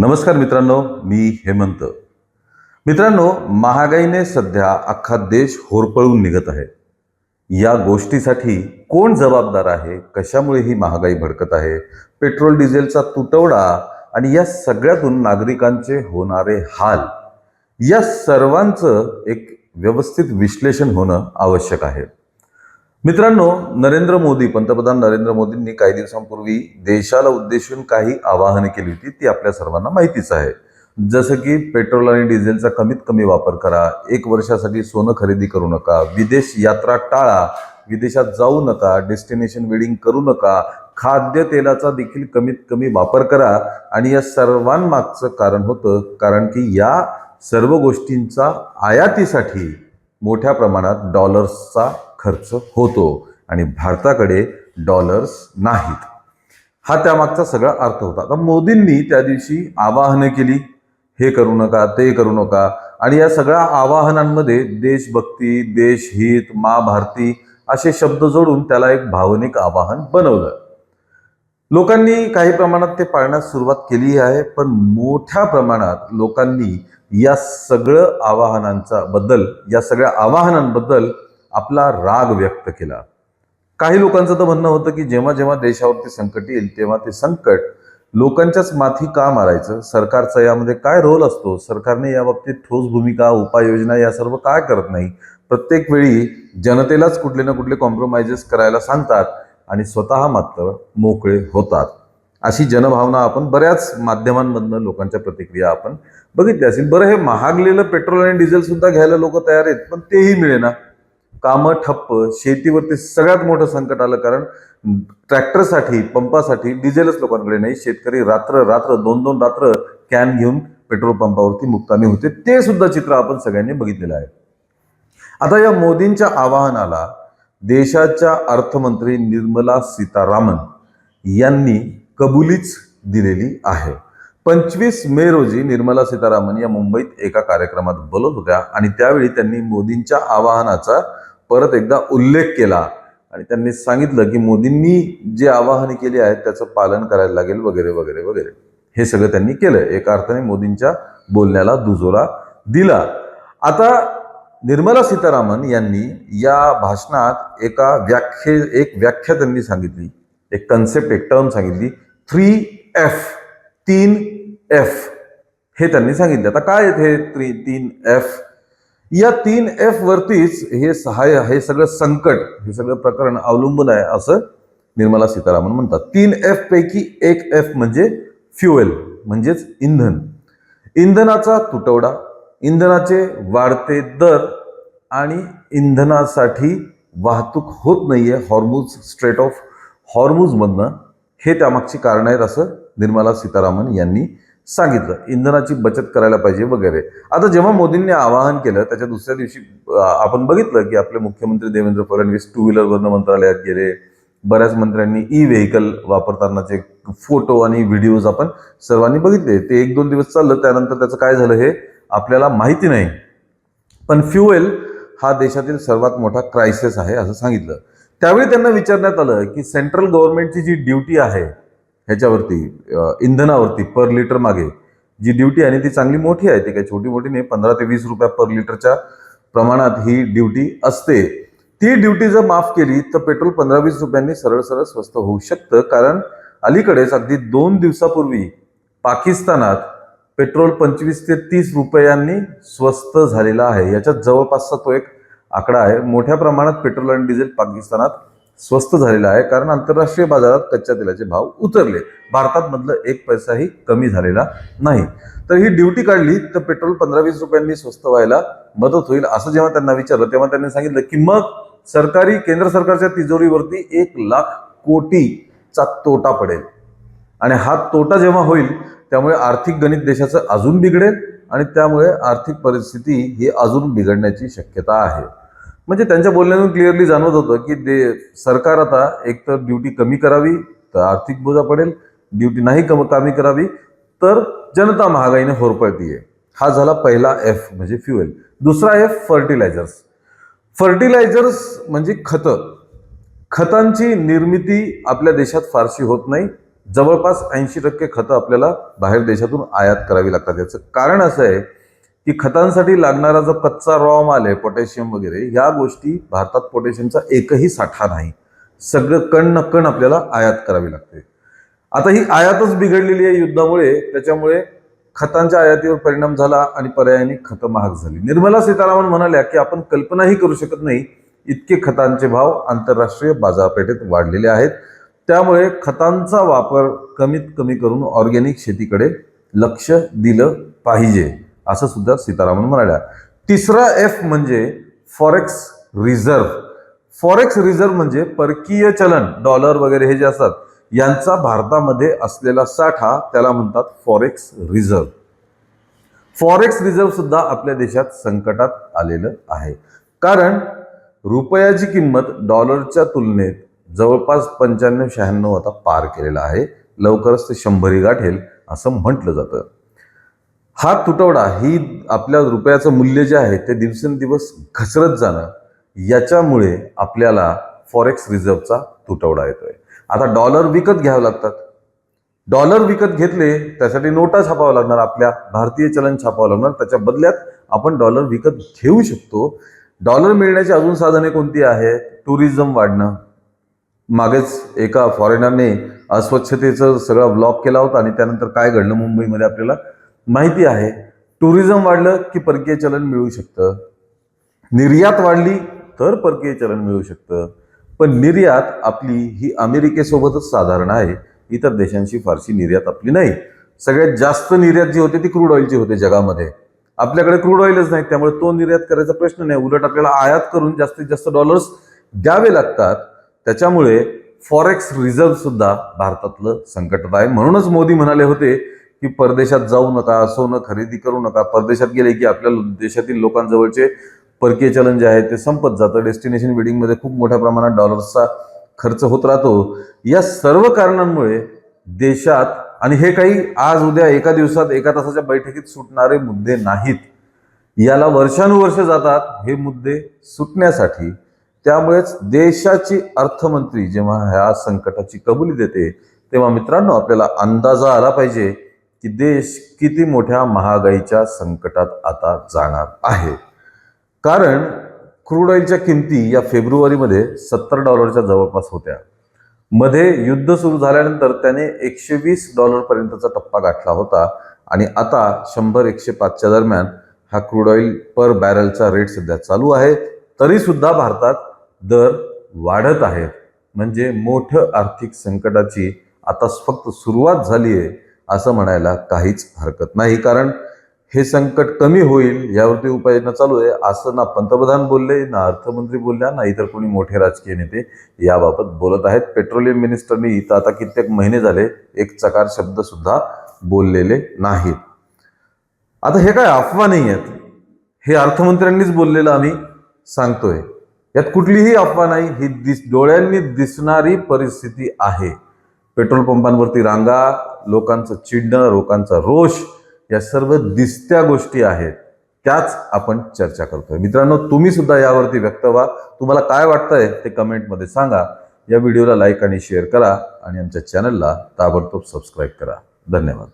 नमस्कार मित्रांनो, मी हेमंत. मित्रांनो, महागाईने सध्या अख्खा देश होरपळून निघत आहे. या गोष्टीसाठी कोण जबाबदार आहे? कशामुळे ही महागाई भडकत आहे? पेट्रोल डिझेलचा तुटवडा आणि या सगळ्यातून नागरिकांचे होणारे हाल, या सर्वांचं एक व्यवस्थित विश्लेषण होणं आवश्यक आहे. मित्रांनो, पंतप्रधान नरेंद्र मोदींनी काही दिवसांपूर्वी देशाला उद्देशून काही आवाहने केली होती. ती आपल्या सर्वांना माहितीच आहे. जसं की पेट्रोल आणि डिझेलचा कमीत कमी वापर करा, 1 वर्षासाठी सोनं खरेदी करू नका, विदेश यात्रा टाळा, विदेशात जाऊ नका, डेस्टिनेशन वेडिंग करू नका, खाद्यतेलाचा देखील कमीत कमी वापर करा. आणि या सर्वांमागचं कारण होतं कारण की या सर्व गोष्टींचा आयातीसाठी मोठ्या प्रमाणात डॉलर्सचा खर्च होतो आणि भारताकडे डॉलर्स नाहीत. हा त्यामागचा सगळा अर्थ होता. आता मोदींनी त्या दिवशी आवाहनं केली, हे करू नका, ते करू नका, आणि या सगळ्या आवाहनांमध्ये देशभक्ती, देशहित, मा भारती असे शब्द जोडून त्याला एक भावनिक आवाहन बनवलं. लोकांनी काही प्रमाणात ते पाळण्यास सुरुवात केली आहे, पण मोठ्या प्रमाणात लोकांनी या सगळ्या आवाहनांबद्दल आपला राग व्यक्त केला. काही लोकांचं तर म्हणणं होतं की जेव्हा जेव्हा देशावरती संकट येईल तेव्हा ते संकट लोकांच्याच माथी का मारायचं? सरकारचा यामध्ये काय रोल असतो? सरकारने या बाबतीत ठोस भूमिका, उपाययोजना या सर्व काय करत नाही? प्रत्येक वेळी जनतेलाच कुठले ना कुठले कॉम्प्रोमाइजेस करायला सांगतात आणि स्वतः मात्र मोकळे होतात. अशी जनभावना आपण बऱ्याच माध्यमांमधनं लोकांच्या प्रतिक्रिया आपण बघितल्या असेल. बरं, हे महागलेलं पेट्रोल आणि डिझेल सुद्धा घ्यायला लोक तयार आहेत, पण तेही मिळेना. कामं ठप्प, शेतीवरती सगळ्यात मोठं संकट आलं, कारण ट्रॅक्टरसाठी, पंपासाठी डिझेलच लोकांकडे नाही. शेतकरी रात्र 2-2 रात्र कॅन घेऊन पेट्रोल पंपावरती मुक्कामी होते. ते सुद्धा चित्र आपण सगळ्यांनी बघितलेलं आहे. आता या मोदींच्या आवाहनाला देशाच्या अर्थमंत्री निर्मला सीतारामन यांनी कबुलीच दिलेली आहे. 25 मे रोजी निर्मला सीतारामन या मुंबईत एका कार्यक्रमात बोलत होत्या आणि त्यावेळी त्यांनी मोदींच्या आवाहनाचा परत एकदा उल्लेख केला आणि त्यांनी सांगितलं की मोदींनी जे आवाहन केली आहेत त्याचं पालन करायला लागेल वगैरे वगैरे वगैरे. हे सगळं त्यांनी केलं. एका अर्थाने मोदींच्या बोलण्याला दुजोरा दिला. आता निर्मला सीतारामन यांनी या भाषणात एक व्याख्या त्यांनी सांगितली, एक कन्सेप्ट, एक टर्म सांगितली, 3F हे त्यांनी सांगितले. आता काय हे 3F? या 3F वरतीच हे सगळं संकट, हे सगळं प्रकरण अवलंबून आहे असं निर्मला सीतारामन म्हणतात. 3F पैकी एक F म्हणजे फ्युएल, म्हणजेच इंधन. इंधनाचा तुटवडा, इंधनाचे वाढते दर आणि इंधनासाठी वाहतूक होत नाहीये स्ट्रेट ऑफ हॉर्मुझ मधनं, हे त्यामागची कारण आहेत असं निर्मला सीतारामन यांनी सांगितलं. इंधनाची बचत करायला पाहिजे वगैरे. आता जेव्हा मोदींनी आवाहन केलं त्याच्या दुसऱ्या दिवशी आपण बघितलं की आपले मुख्यमंत्री देवेंद्र फडणवीस 2 व्हीलरवरनं मंत्रालयात गेले. बऱ्याच मंत्र्यांनी ई-व्हेकल वापरतानाचे फोटो आणि व्हिडिओज आपण सर्वांनी बघितले. ते 1-2 दिवस चाललं, त्यानंतर त्याचं काय झालं हे आपल्याला माहिती नाही. पण फ्युएल हा देशातील सर्वात मोठा क्रायसिस आहे असं सांगितलं. त्यावेळी त्यांना विचारण्यात आलं की सेंट्रल गव्हर्नमेंटची जी ड्युटी आहे ह्याच्यावरती, इंधनावरती पर लिटर मागे जी ड्युटी आहे ती चांगली मोठी आहे. ती काही छोटी मोठी नाही. 15 ते 20 रुपये पर लिटरच्या प्रमाणात ही ड्युटी असते. ती ड्युटी जर माफ केली तर पेट्रोल 15-20 रुपयांनी सरळ सरळ स्वस्त होऊ शकतं. कारण अलीकडेच अगदी 2 दिवसापूर्वी पाकिस्तानात पेट्रोल 25 ते 30 रुपयांनी स्वस्त झालेला आहे. याच्यात जवळपासचा तो एक आकडा आहे. मोठ्या प्रमाणात पेट्रोल आणि डिझेल पाकिस्तानात स्वस्त झालेला आहे, कारण आंतरराष्ट्रीय बाजारात कच्च्या तेलाचे भाव उतरले. भारतात मधलं 1 पैसाही कमी झालेला नाही. तर ही ड्युटी काढली तर पेट्रोल 15-20 रुपयांनी स्वस्त व्हायला मदत होईल असं जेव्हा त्यांना विचारलं तेव्हा त्यांनी सांगितलं की मग केंद्र सरकारच्या तिजोरीवरती 1,00,000 कोटीचा तोटा पडेल. आणि हा तोटा जेव्हा होईल त्यामुळे आर्थिक गणित देशाचं अजून बिघडेल आणि त्यामुळे आर्थिक परिस्थिती ही अजून बिघडण्याची शक्यता आहे. म्हणजे त्यांच्या बोलण्यातून क्लिअरली जाणवत होतं की सरकार आता एकतर ड्युटी कमी करावी तर आर्थिक बोजा पडेल, ड्युटी नाही कमी करावी तर जनता महागाईने होरपळतीये. हा झाला पहिला F म्हणजे फ्युएल. दुसरा F फर्टिलायझर्स. फर्टिलायझर्स म्हणजे खतं. खतांची निर्मिती आपल्या देशात फारशी होत नाही. जवळपास 80% खतं आपल्याला बाहेर देशातून आयात करावी लागतात. याचं कारण असं आहे की खतांसाठी लागणारा जो कच्चा रॉ माल आहे, पोटॅशियम वगैरे, या गोष्टी भारतात पोटॅशियमचा एकही साठा नाही. सगळं कण न कण आपल्याला आयात करावी लागते. आता ही आयातच बिघडलेली आहे युद्धामुळे, त्याच्यामुळे खतांच्या आयातीवर परिणाम झाला आणि पर्यायाने खतं महाग झाली. निर्मला सीतारामन म्हणाल्या की आपण कल्पनाही करू शकत नाही इतके खतांचे भाव आंतरराष्ट्रीय बाजारपेठेत वाढलेले आहेत. त्यामुळे खतांचा वापर कमीत कमी करून ऑर्गॅनिक शेतीकडे लक्ष दिलं पाहिजे, असं सुद्धा सीतारामन म्हणाल्या. तिसरा एफ म्हणजे फॉरेक्स रिझर्व्ह. फॉरेक्स रिझर्व्ह म्हणजे परकीय चलन, डॉलर वगैरे हे जे असतात यांचा भारतामध्ये असलेला साठा, त्याला म्हणतात फॉरेक्स रिझर्व्ह. फॉरेक्स रिझर्व्ह सुद्धा आपल्या देशात संकटात आलेलं आहे. कारण रुपयाची किंमत डॉलरच्या तुलनेत जवळपास 95-96 आता पार केलेला आहे. लवकरच ते 100 गाठेल असं म्हटलं जातं. हा तुटवडा, ही आपल्या रुपयाचं मूल्य जे आहे ते दिवसेंदिवस घसरत जाणं, याच्यामुळे आपल्याला फॉरेक्स रिझर्व्हचा तुटवडा येतोय. आता डॉलर विकत घ्यावे लागतात. डॉलर विकत घेतले त्यासाठी नोटा छापावं लागणार, आपल्या भारतीय चलन छापावं लागणार, त्याच्या बदल्यात आपण डॉलर विकत घेऊ शकतो. डॉलर मिळण्याची अजून साधने कोणती आहेत? टुरिझम वाढणं. मागेच एका फॉरेनरने अस्वच्छतेचं सगळं ब्लॉक केला होता आणि त्यानंतर काय घडलं मुंबईमध्ये आपल्याला माहिती आहे. टुरिझम वाढलं की परकीय चलन मिळू शकतं. निर्यात वाढली तर परकीय चलन मिळू शकतं. पण निर्यात आपली ही अमेरिकेसोबतच साधारण आहे, इतर देशांशी फारशी निर्यात आपली नाही. सगळ्यात जास्त निर्यात जी होते ती क्रूड ऑइलची होते जगामध्ये. आपल्याकडे क्रूड ऑइलच नाही, त्यामुळे तो निर्यात करायचा प्रश्न नाही. उलट आपल्याला आयात करून जास्तीत जास्त डॉलर्स द्यावे लागतात. त्याच्यामुळे फॉरेक्स रिझर्व्ह सुद्धा भारतातलं संकटात आहे. म्हणूनच मोदी म्हणाले होते की परदेशात जाऊ नका, सोनं खरेदी करू नका. परदेशात गेले की आपल्या देशातील लोकांजवळचे परकीय चलन जे आहे ते संपत जातं. डेस्टिनेशन वेडिंगमध्ये खूप मोठ्या प्रमाणात डॉलर्सचा खर्च होत राहतो. या सर्व कारणांमुळे देशात, आणि हे काही आज उद्या एका दिवसात एका तासाच्या बैठकीत सुटणारे मुद्दे नाहीत, याला वर्षानुवर्ष जातात हे मुद्दे सुटण्यासाठी. त्यामुळेच देशाची अर्थमंत्री जेव्हा ह्या संकटाची कबुली देते, तेव्हा मित्रांनो आपल्याला अंदाजा आला पाहिजे की देश किती मोठ्या महागाईच्या संकटात आता जाणार आहे. कारण क्रूड ऑइलच्या किमती या फेब्रुवारीमध्ये $70 जवळपास होत्या. मध्ये युद्ध सुरू झाल्यानंतर त्याने $120 पर्यंतचा टप्पा गाठला होता आणि आता 100-105च्या दरम्यान हा क्रूड ऑइल पर बॅरलचा रेट सध्या चालू आहे. तरी सुद्धा भारतात दर वाढत आहेत. म्हणजे मोठं आर्थिक संकटाची आता फक्त सुरुवात झाली आहे असं म्हणायला काहीच हरकत नाही. कारण हे संकट कमी होईल यावरती उपाययोजना चालू आहे, असं ना पंतप्रधान बोलले, ना अर्थमंत्री बोलल्या, ना इतर कोणी मोठे राजकीय नेते याबाबत बोलत आहेत. पेट्रोलियम मिनिस्टरनी इथं आता कित्येक महिने झाले एक चकार शब्द सुद्धा बोललेले नाहीत. आता हे काय अफवा नाही आहेत, हे अर्थमंत्र्यांनीच बोललेलं आम्ही सांगतोय. यात कुठलीही अफवा नाही, ही डोळ्यांनी दिसणारी परिस्थिती आहे. पेट्रोल पंपांवरती रांगा, लोकांचं चिडणं, लोकांचा रोष, या सर्व दिसत्या गोष्टी आहेत, त्याच आपण चर्चा करतोय. मित्रांनो, तुम्ही सुद्धा यावरती व्यक्त व्हा. तुम्हाला काय वाटतंय ते कमेंटमध्ये सांगा. या व्हिडिओला लाईक आणि शेअर करा आणि आमच्या चॅनलला ताबडतोब सबस्क्राईब करा. धन्यवाद.